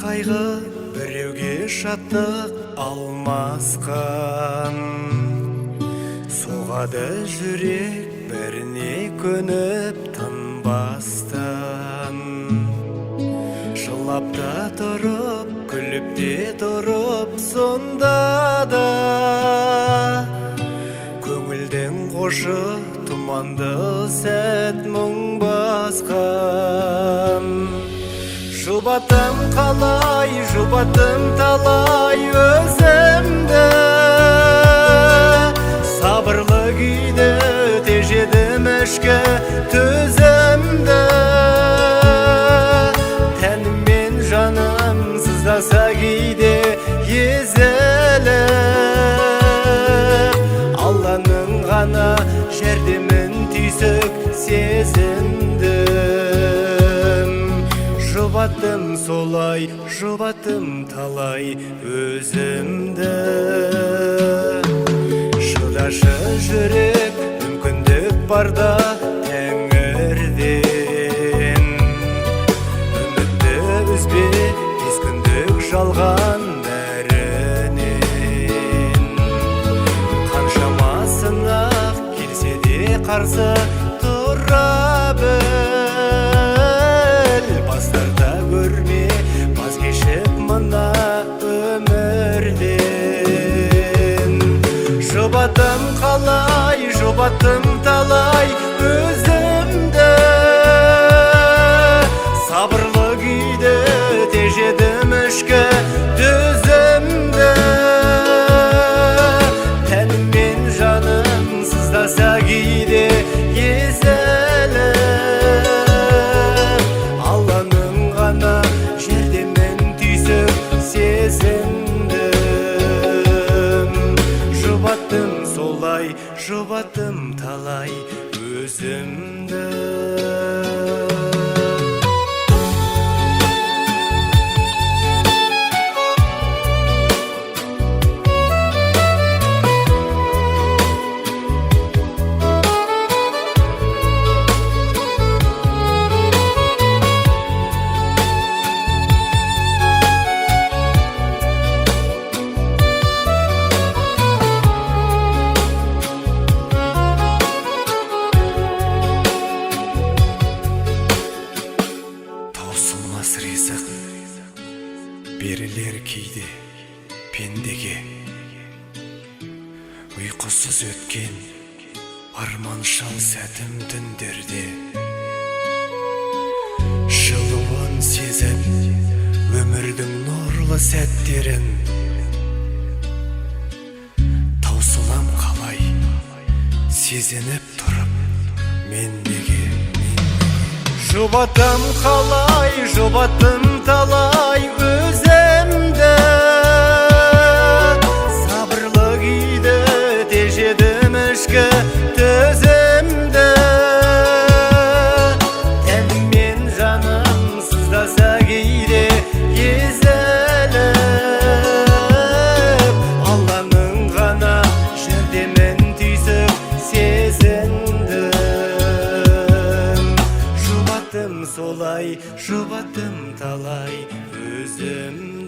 кайгы бирөөгө шаттык алмаскан. Сугады жүрек бирине көнүп тынбастан. Жылап да туруп, күлүп те туруп, сонда да көңүлдүн кошу туманды сәт мұң басқан. Жұбатым қалай, жұбатым талай өзімді, сабырлы күйді тежедім ішкі төзімді. Тәнім мен жаным сыздаса кейде езіліп, Алланың ғана жәрдемін түйсік сезіндім. Жұбаттым солай, жұбаттым талай өзімді. Шыдашы жүрек, мүмкіндік барда тәңірден. Үмітті үзбе, тез күндік жалған бәрінен. Қаншама сынақ келсе де қарсы тұра біл. Бастарда көрме, баз кешіп мына өмірден. Жұбатым қалай, жұбатым талай өзімді, сабырлы күйді тежедім ішкі төзімді. Тәнім мен жаным сыздаса кейде езіліп, Алланың ғана жәрдемін түйсік сезіндім. Жұбаттым солай, жұбаттым талай өзімді. Таусылмас ризық берілер кейде пендеге. Ұйқысыз өткен арманшыл сәтім түндерде, жылуын сезіп өмірдің нұрлы сәттерін. Таусылам қалай сезініп тұрып мен неге. Жұбатым қалай, жұбатым талай өзімді, сабырлы күйді тежедім ішкі төзімді. Тәнім мен жаным сыздаса кейде езіліп, Алланың ғана жәрдемін түйсік сезіндім. Жұбаттым солай, жұбаттым талай өзім.